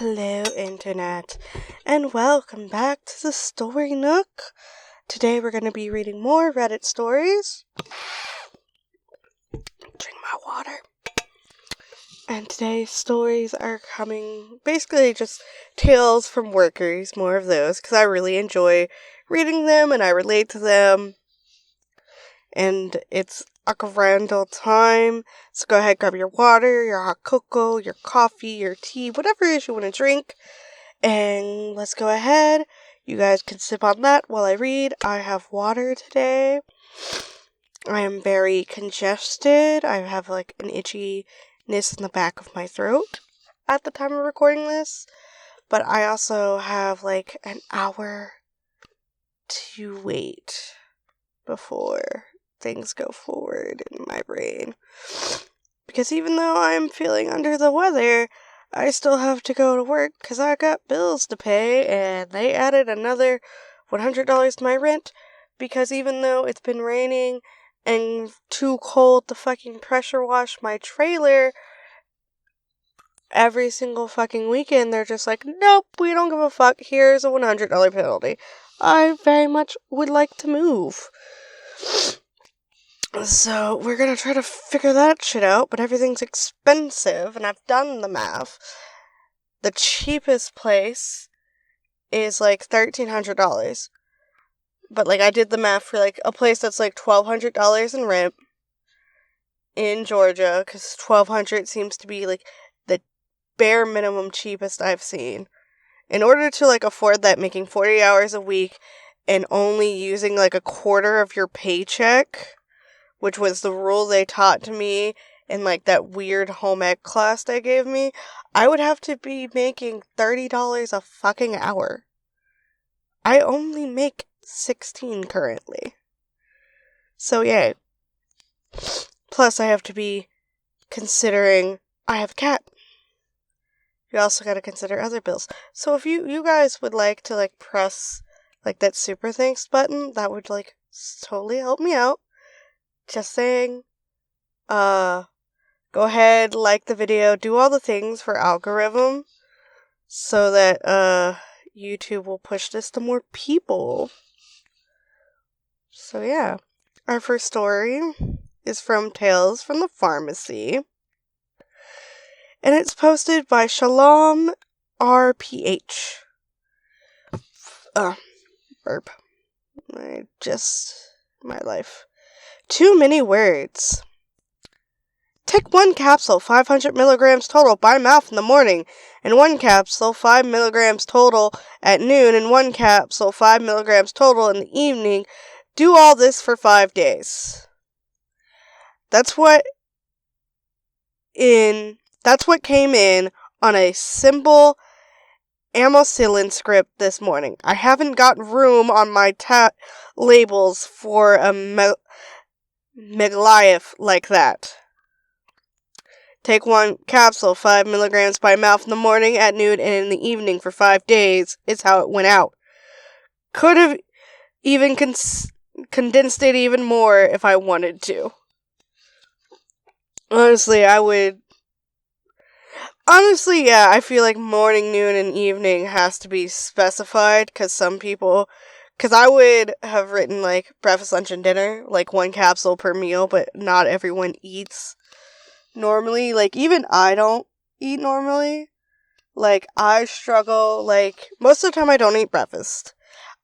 Hello, Internet, and welcome back to the Story Nook. Today we're going to be reading more Reddit stories. Drink my water. And today's stories are coming basically just tales from workers, more of those, because I really enjoy reading them and I relate to them. And it's a grand old time. So go ahead, grab your water, your hot cocoa, your coffee, your tea, whatever it is you want to drink. And let's go ahead. You guys can sip on that while I read. I have water today. I am very congested. I have like an itchiness in the back of my throat at the time of recording this. But I also have like an hour to wait before things go forward in my brain. Because even though I'm feeling under the weather, I still have to go to work because I got bills to pay, and they added another $100 to my rent because even though it's been raining and too cold to fucking pressure wash my trailer every single fucking weekend, they're just like, nope, we don't give a fuck, here's a $100 penalty. I very much would like to move. So, we're gonna try to figure that shit out, but everything's expensive, and I've done the math. The cheapest place is like $1,300. But, like, I did the math for, like, a place that's like $1,200 in rent in Georgia, because $1,200 seems to be, like, the bare minimum cheapest I've seen. In order to, like, afford that, making 40 hours a week and only using, like, a quarter of your paycheck, which was the rule they taught to me in, like, that weird home ec class they gave me, I would have to be making $30 a fucking hour. I only make $16 currently. So, yay. Plus, I have to be considering I have a cat. You also gotta consider other bills. So, if you guys would like to, like, press, like, that super thanks button, that would, like, totally help me out. Just saying, go ahead, like the video, do all the things for algorithm, so that, YouTube will push this to more people. So yeah, our first story is from Tales from the Pharmacy, and it's posted by Shalom RPH. Burp. My life. Too many words. Take 1 capsule, 500 milligrams total, by mouth in the morning, and 1 capsule, 5 milligrams total at noon, and 1 capsule, 5 milligrams total in the evening. Do all this for 5 days. That's what came in on a simple amoxicillin script this morning. I haven't got room on my labels for a Megalife like that. Take 1 capsule, 5 milligrams by mouth in the morning, at noon, and in the evening for 5 days is how it went out. Could have even condensed it even more if I wanted to. Honestly, yeah, I feel like morning, noon, and evening has to be specified, because I would have written, like, breakfast, lunch, and dinner, like 1 capsule per meal, but not everyone eats normally. Like, even I don't eat normally. Like, I struggle, like, most of the time I don't eat breakfast.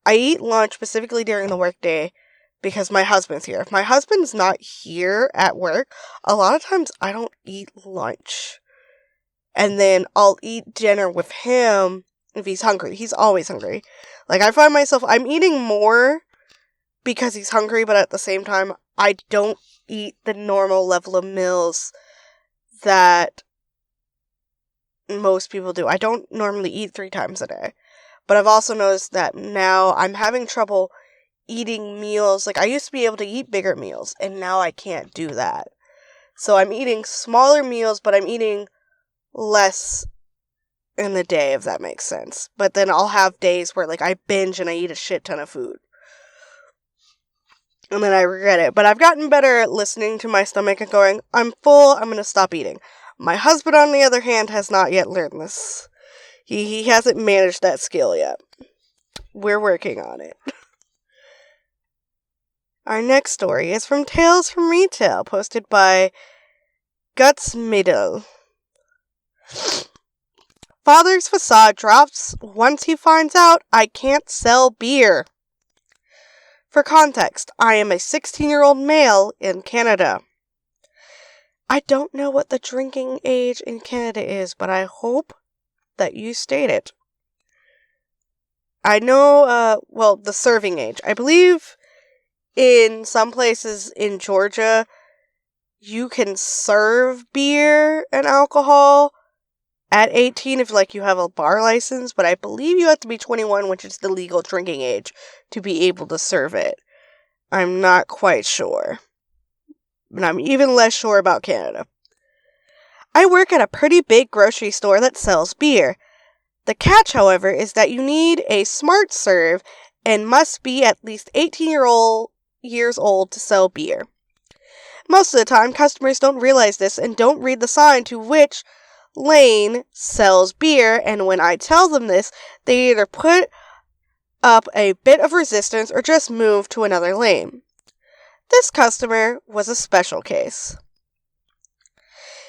I eat lunch specifically during the workday because my husband's here. If my husband's not here at work, a lot of times I don't eat lunch. And then I'll eat dinner with him if he's hungry. He's always hungry. Like, I find myself, I'm eating more because he's hungry, but at the same time, I don't eat the normal level of meals that most people do. I don't normally eat 3 times a day. But I've also noticed that now I'm having trouble eating meals. Like, I used to be able to eat bigger meals, and now I can't do that. So I'm eating smaller meals, but I'm eating less in the day, if that makes sense. But then I'll have days where, like, I binge and I eat a shit ton of food. And then I regret it. But I've gotten better at listening to my stomach and going, I'm full, I'm gonna stop eating. My husband, on the other hand, has not yet learned this. He hasn't managed that skill yet. We're working on it. Our next story is from Tales from Retail, posted by Guts Middle. Father's facade drops once he finds out I can't sell beer. For context, I am a 16-year-old male in Canada. I don't know what the drinking age in Canada is, but I hope that you state it. I know, the serving age. I believe in some places in Georgia, you can serve beer and alcohol at 18 if, you have a bar license, but I believe you have to be 21, which is the legal drinking age, to be able to serve it. I'm not quite sure. And I'm even less sure about Canada. I work at a pretty big grocery store that sells beer. The catch, however, is that you need a smart serve and must be at least 18 years old to sell beer. Most of the time, customers don't realize this and don't read the sign to which lane sells beer, and when I tell them this, they either put up a bit of resistance or just move to another lane. This customer was a special case.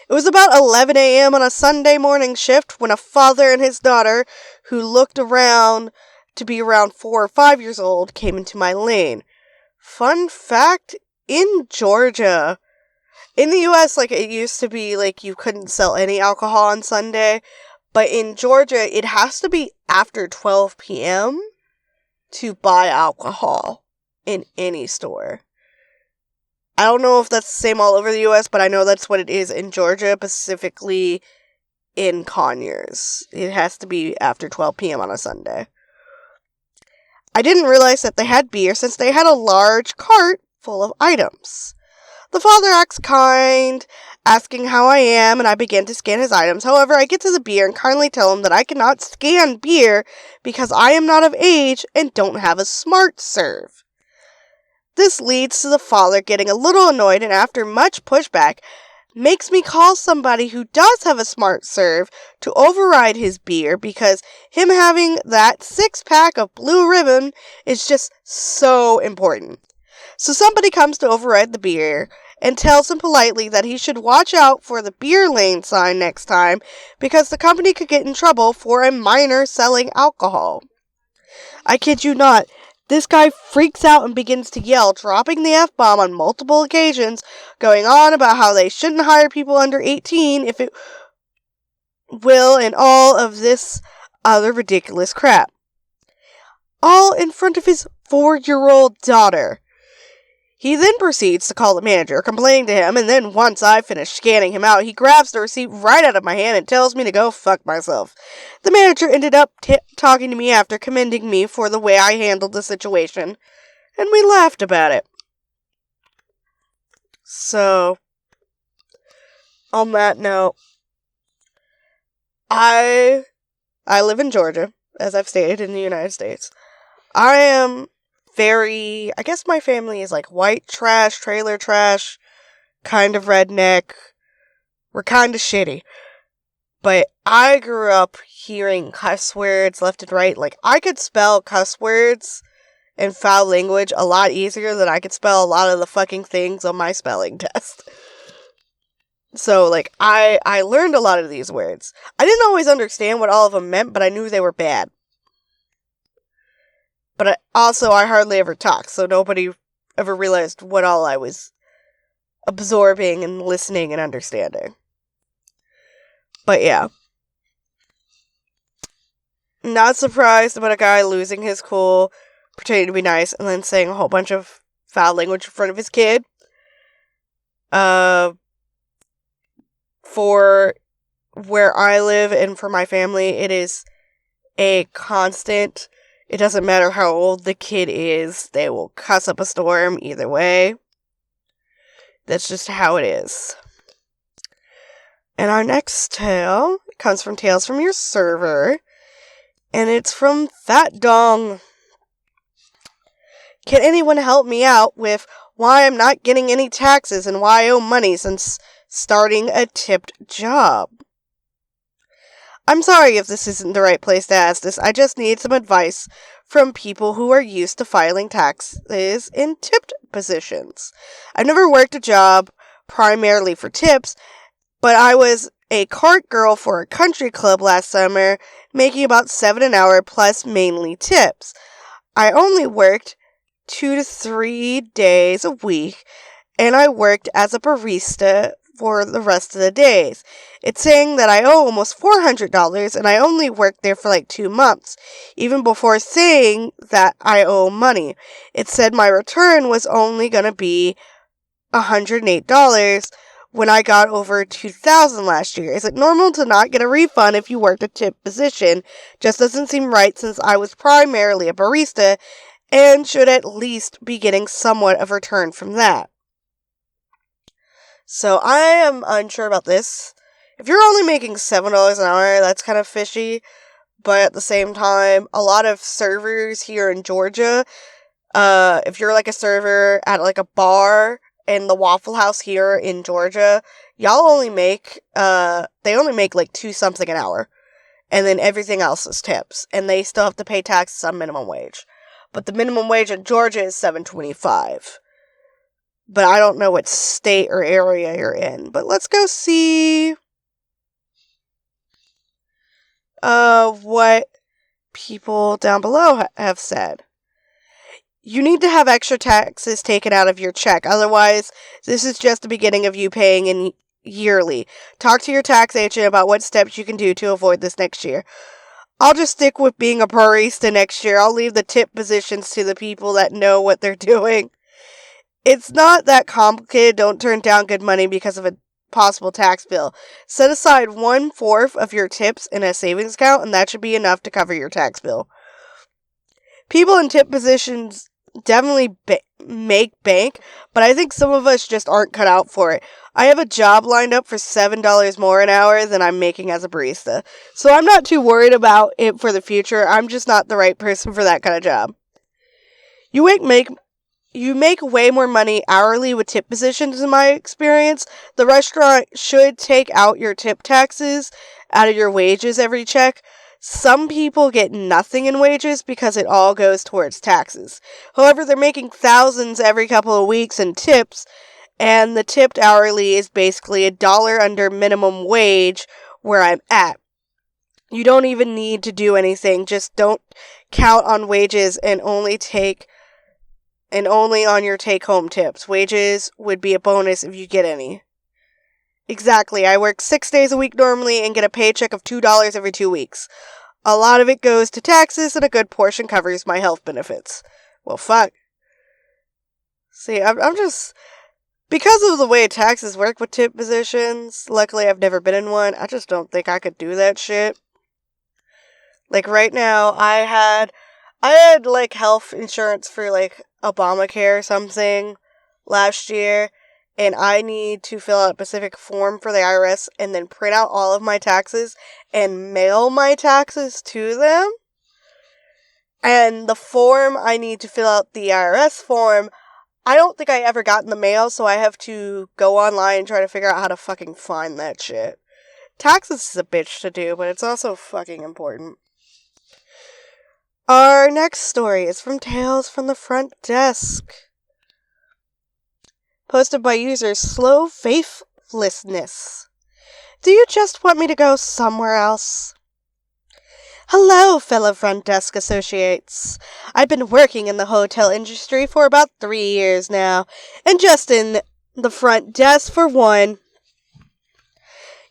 It was about 11 a.m. on a Sunday morning shift when a father and his daughter, who looked around to be around 4 or 5 years old, came into my lane. Fun fact, in Georgia, in the U.S., it used to be, you couldn't sell any alcohol on Sunday, but in Georgia, it has to be after 12 p.m. to buy alcohol in any store. I don't know if that's the same all over the U.S., but I know that's what it is in Georgia, specifically in Conyers. It has to be after 12 p.m. on a Sunday. I didn't realize that they had beer since they had a large cart full of items. The father acts kind, asking how I am, and I begin to scan his items. However, I get to the beer and kindly tell him that I cannot scan beer because I am not of age and don't have a smart serve. This leads to the father getting a little annoyed, and after much pushback, makes me call somebody who does have a smart serve to override his beer because him having that 6-pack of Blue Ribbon is just so important. So somebody comes to override the beer and tells him politely that he should watch out for the beer lane sign next time because the company could get in trouble for a minor selling alcohol. I kid you not. This guy freaks out and begins to yell, dropping the F-bomb on multiple occasions, going on about how they shouldn't hire people under 18 if it will, and all of this other ridiculous crap. All in front of his 4-year-old daughter. He then proceeds to call the manager, complaining to him, and then once I finish scanning him out, he grabs the receipt right out of my hand and tells me to go fuck myself. The manager ended up talking to me after, commending me for the way I handled the situation, and we laughed about it. So, on that note, I live in Georgia, as I've stated, in the United States. I am I guess my family is white trash, trailer trash, kind of redneck. We're kind of shitty. But I grew up hearing cuss words left and right. I could spell cuss words and foul language a lot easier than I could spell a lot of the fucking things on my spelling test. So, I learned a lot of these words. I didn't always understand what all of them meant, but I knew they were bad. But I hardly ever talked, so nobody ever realized what all I was absorbing and listening and understanding. But yeah. Not surprised about a guy losing his cool, pretending to be nice, and then saying a whole bunch of foul language in front of his kid. For where I live and for my family, it is a constant. It doesn't matter how old the kid is, they will cuss up a storm either way. That's just how it is. And our next tale comes from Tales from Your Server, and it's from Fat Dong. Can anyone help me out with why I'm not getting any taxes and why I owe money since starting a tipped job? I'm sorry if this isn't the right place to ask this. I just need some advice from people who are used to filing taxes in tipped positions. I've never worked a job primarily for tips, but I was a cart girl for a country club last summer, making about $7 an hour plus mainly tips. I only worked 2 to 3 days a week, and I worked as a barista for the rest of the days. It's saying that I owe almost $400, and I only worked there for like 2 months, even before saying that I owe money. It said my return was only going to be $108 when I got over $2,000 last year. Is it normal to not get a refund if you worked a tip position? Just doesn't seem right since I was primarily a barista and should at least be getting somewhat of a return from that. So I am unsure about this. If you're only making $7 an hour, that's kind of fishy. But at the same time, a lot of servers here in Georgia, if you're like a server at like a bar in the Waffle House here in Georgia, y'all only make, they only make like 2 something an hour. And then everything else is tips. And they still have to pay taxes on minimum wage. But the minimum wage in Georgia is $7.25. But I don't know what state or area you're in. But let's go see what people down below have said. You need to have extra taxes taken out of your check. Otherwise, this is just the beginning of you paying in yearly. Talk to your tax agent about what steps you can do to avoid this next year. I'll just stick with being a barista next year. I'll leave the tip positions to the people that know what they're doing. It's not that complicated. Don't turn down good money because of a possible tax bill. Set aside 1/4 of your tips in a savings account, and that should be enough to cover your tax bill. People in tip positions definitely make bank, but I think some of us just aren't cut out for it. I have a job lined up for $7 more an hour than I'm making as a barista, so I'm not too worried about it for the future. I'm just not the right person for that kind of job. You make way more money hourly with tip positions in my experience. The restaurant should take out your tip taxes out of your wages every check. Some people get nothing in wages because it all goes towards taxes. However, they're making thousands every couple of weeks in tips, and the tipped hourly is basically $1 under minimum wage where I'm at. You don't even need to do anything. Just don't count on wages and only on your take-home tips. Wages would be a bonus if you get any. Exactly. I work 6 days a week normally and get a paycheck of $2 every 2 weeks. A lot of it goes to taxes and a good portion covers my health benefits. Well, fuck. See, I'm just... Because of the way taxes work with tip positions, luckily I've never been in one, I just don't think I could do that shit. Like right now, I had like health insurance for like Obamacare or something last year, and I need to fill out a specific form for the IRS and then print out all of my taxes and mail my taxes to them. And the form I need to fill out, the IRS form, I don't think I ever got in the mail, so I have to go online and try to figure out how to fucking find that shit. Taxes is a bitch to do, but it's also fucking important. Our next story is from Tales from the Front Desk. Posted by user Slow Faithlessness. Do you just want me to go somewhere else? Hello, fellow front desk associates. I've been working in the hotel industry for about 3 years now, and just in the front desk for one.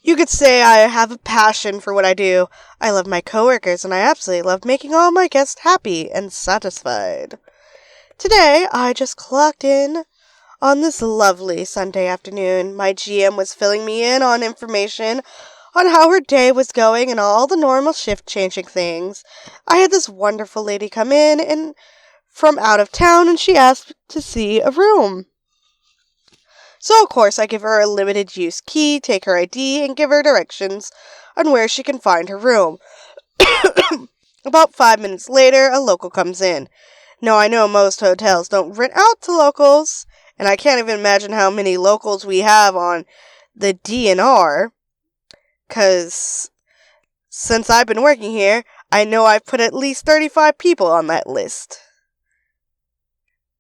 You could say I have a passion for what I do. I love my coworkers, and I absolutely love making all my guests happy and satisfied. Today, I just clocked in on this lovely Sunday afternoon. My GM was filling me in on information on how her day was going and all the normal shift-changing things. I had this wonderful lady come in and from out of town, and she asked to see a room. So, of course, I give her a limited-use key, take her ID, and give her directions on where she can find her room. About 5 minutes later, a local comes in. Now, I know most hotels don't rent out to locals, and I can't even imagine how many locals we have on the DNR, because since I've been working here, I know I've put at least 35 people on that list.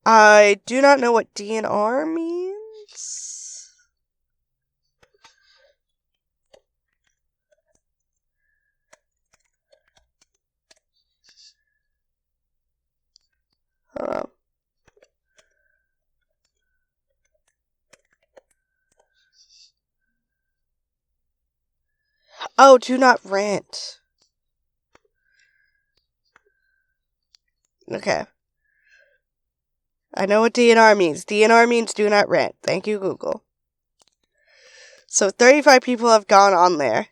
I do not know what DNR means. Oh, do not rent. Okay. I know what DNR means. DNR means do not rent. Thank you, Google. So 35 people have gone on there.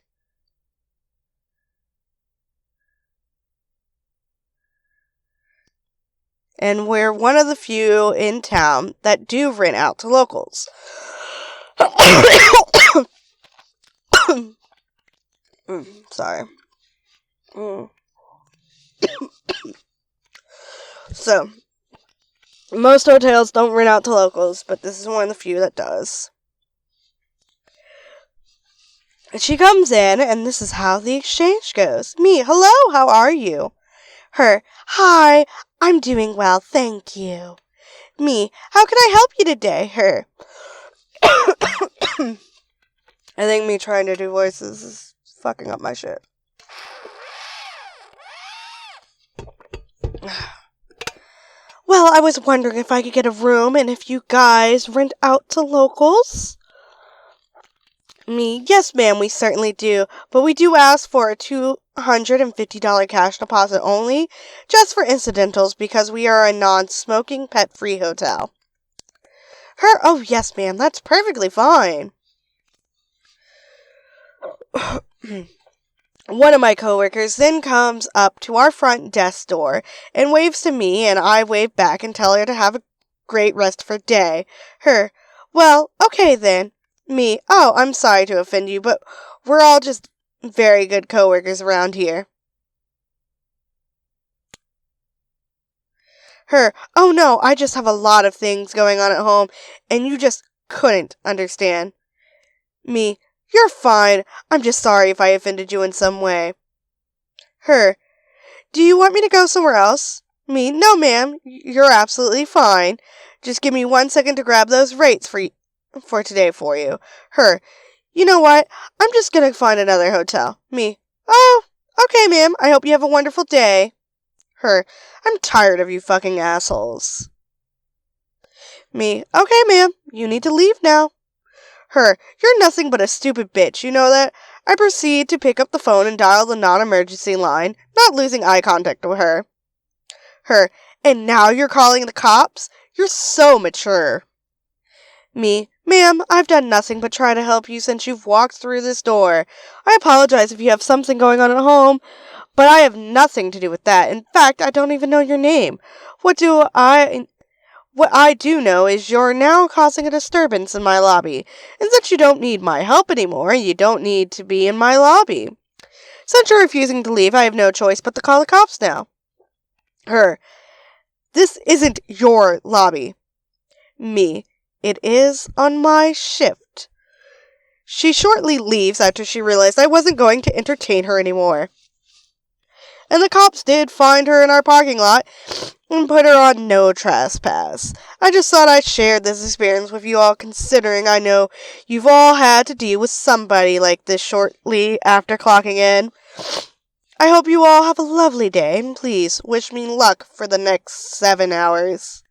And we're one of the few in town that do rent out to locals. Sorry. So, most hotels don't rent out to locals, but this is one of the few that does. And she comes in, and this is how the exchange goes. Me, hello, how are you? Her, hi, I'm doing well, thank you. Me, how can I help you today? Her. I think me trying to do voices is fucking up my shit. Well, I was wondering if I could get a room and if you guys rent out to locals. Me, yes ma'am, we certainly do, but we do ask for a $250 cash deposit only, just for incidentals, because we are a non-smoking, pet-free hotel. Her, oh yes ma'am, that's perfectly fine. One of my coworkers then comes up to our front desk door and waves to me, and I wave back and tell her to have a great rest of her day. Her, well, okay then. Me, oh, I'm sorry to offend you, but we're all just very good coworkers around here. Her, oh no, I just have a lot of things going on at home, and you just couldn't understand. Me, you're fine. I'm just sorry if I offended you in some way. Her, do you want me to go somewhere else? Me, no ma'am, you're absolutely fine. Just give me 1 second to grab those rates for today for you. Her, you know what? I'm just gonna find another hotel. Me, oh, okay ma'am, I hope you have a wonderful day. Her, I'm tired of you fucking assholes. Me, okay ma'am, you need to leave now. Her, you're nothing but a stupid bitch, you know that? I proceed to pick up the phone and dial the non-emergency line, not losing eye contact with her. Her, and now you're calling the cops? You're so mature. Me, ma'am, I've done nothing but try to help you since you've walked through this door. I apologize if you have something going on at home, but I have nothing to do with that. In fact, I don't even know your name. What I do know is you're now causing a disturbance in my lobby, and since you don't need my help anymore, you don't need to be in my lobby. Since you're refusing to leave, I have no choice but to call the cops now. Her, this isn't your lobby. Me, it is on my shift. She shortly leaves after she realized I wasn't going to entertain her anymore. And the cops did find her in our parking lot and put her on no trespass. I just thought I'd share this experience with you all, considering I know you've all had to deal with somebody like this shortly after clocking in. I hope you all have a lovely day, and please wish me luck for the next 7 hours.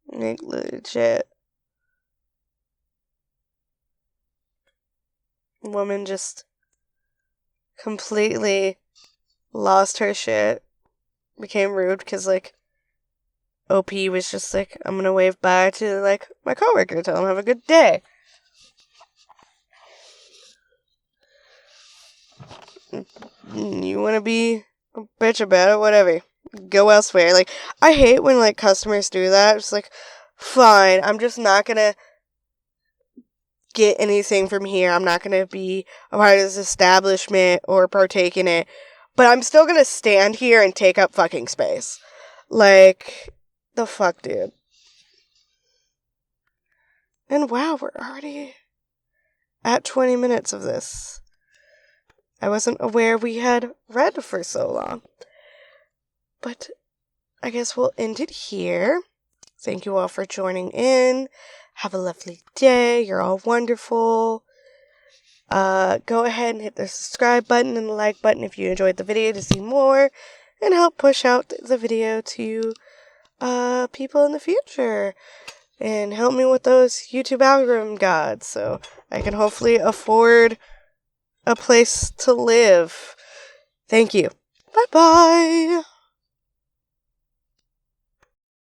Legit. Woman just completely lost her shit. Became rude because, like, OP was just like, I'm gonna wave bye to, like, my coworker, tell him have a good day. You wanna be a bitch about it, whatever. Go elsewhere. Like, I hate when, like, customers do that. It's like, fine, I'm just not gonna get anything from here. I'm not gonna be a part of this establishment or partake in it. But I'm still gonna stand here and take up fucking space. Like, the fuck, dude. And wow, we're already at 20 minutes of this. I wasn't aware we had read for so long. But I guess we'll end it here. Thank you all for joining in. Have a lovely day. You're all wonderful. Go ahead and hit the subscribe button and the like button if you enjoyed the video to see more, and help push out the video to people in the future, and help me with those YouTube algorithm gods so I can hopefully afford a place to live. Thank you. Bye-bye.